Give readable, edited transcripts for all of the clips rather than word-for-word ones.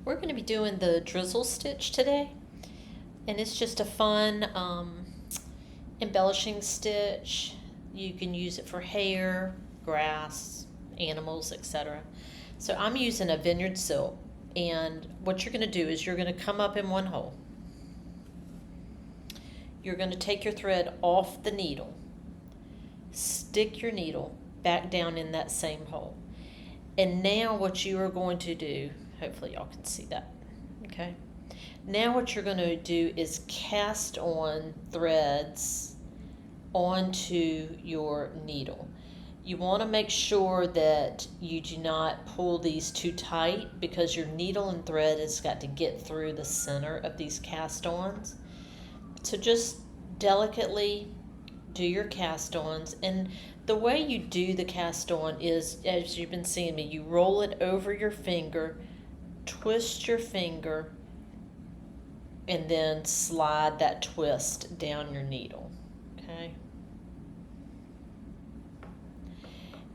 We're going to be doing the Drizzle Stitch today, and it's just a fun embellishing stitch. You can use it for hair, grass, animals, etc. So I'm using a vineyard silk, and what you're going to do is you're going to come up in one hole. You're going to take your thread off the needle, stick your needle back down in that same hole. And now what you are going to do, hopefully y'all can see that, okay? Now what you're going to do is cast on threads onto your needle. You want to make sure that you do not pull these too tight because your needle and thread has got to get through the center of these cast-ons. So just delicately do your cast-ons, and the way you do the cast-on is, as you've been seeing me, you roll it over your finger, twist your finger, and then slide that twist down your needle, okay?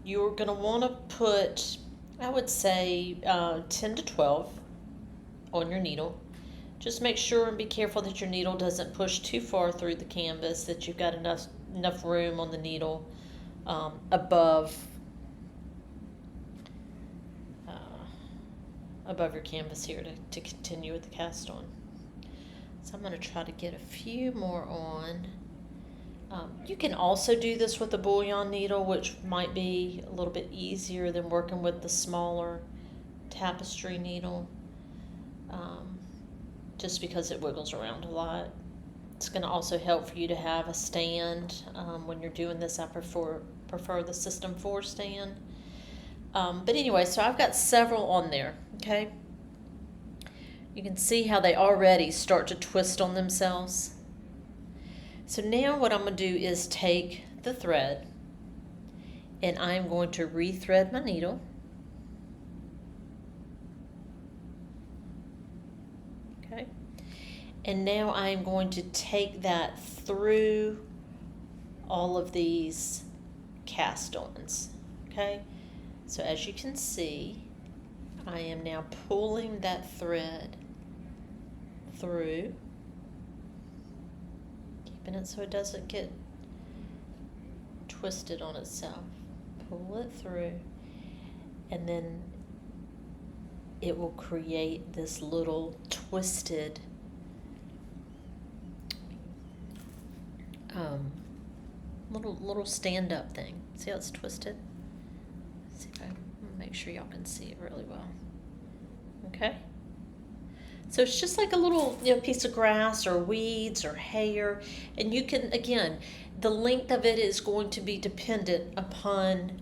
You're going to want to put, I would say, 10 to 12 on your needle. Just make sure and be careful that your needle doesn't push too far through the canvas, that you've got enough room on the needle above your canvas here to continue with the cast on. So I'm going to try to get a few more on. You can also do this with a bullion needle, which might be a little bit easier than working with the smaller tapestry needle, just because it wiggles around a lot. It's going to also help for you to have a stand when you're doing this. I prefer the System 4 stand. But anyway, so I've got several on there, okay? You can see how they already start to twist on themselves. So now what I'm going to do is take the thread, and I'm going to rethread my needle. Okay. And now I'm going to take that through all of these cast-ons, okay? So as you can see, I am now pulling that thread through, keeping it so it doesn't get twisted on itself. Pull it through, and then it will create this little twisted little stand-up thing. See how it's twisted? See if I make sure y'all can see it really well. Okay. So it's just like a little piece of grass or weeds or hair, and you can, again, the length of it is going to be dependent upon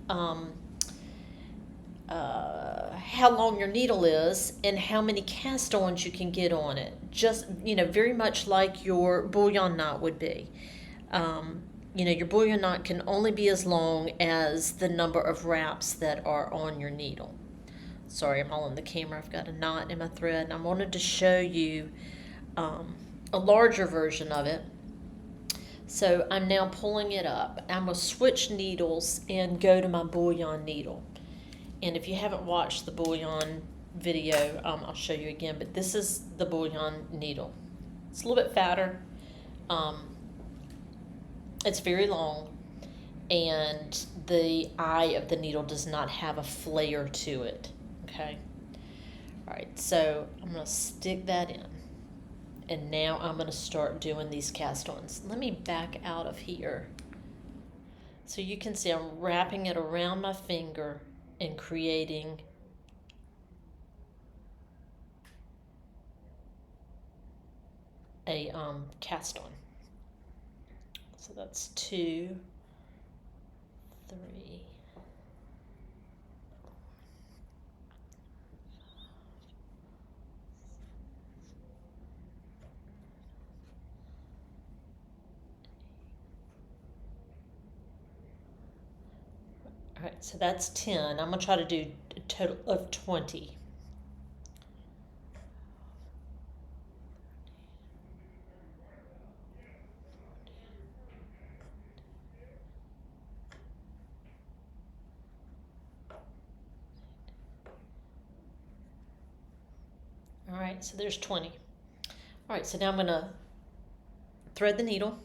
how long your needle is and how many cast-ons you can get on it. Just, very much like your bullion knot would be. Your bullion knot can only be as long as the number of wraps that are on your needle. Sorry, I'm all in the camera. I've got a knot in my thread, and I wanted to show you a larger version of it. So I'm now pulling it up. I'm going to switch needles and go to my bullion needle. And if you haven't watched the bullion video, I'll show you again. But this is the bullion needle. It's a little bit fatter. It's very long, and the eye of the needle does not have a flare to it. Okay. All right, so I'm going to stick that in, and now I'm going to start doing these cast-ons. Let me back out of here. So you can see I'm wrapping it around my finger and creating a cast-on. So that's 2, 3, all right, so that's 10. I'm going to try to do a total of 20. All right, so there's 20. All right, so now I'm going to thread the needle.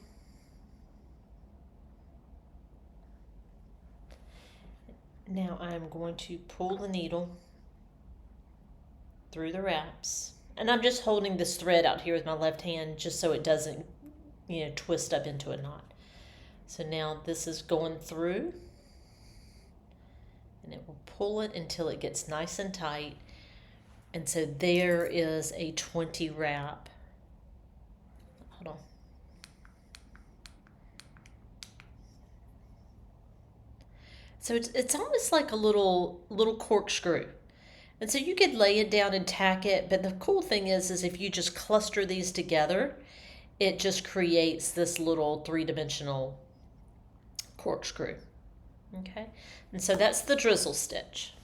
Now I'm going to pull the needle through the wraps. And I'm just holding this thread out here with my left hand just so it doesn't, twist up into a knot. So now this is going through, and it will pull it until it gets nice and tight. And so there is a 20 wrap. Hold on. So it's almost like a little corkscrew. And so you could lay it down and tack it, but the cool thing is if you just cluster these together, it just creates this little three-dimensional corkscrew. Okay? And so that's the drizzle stitch.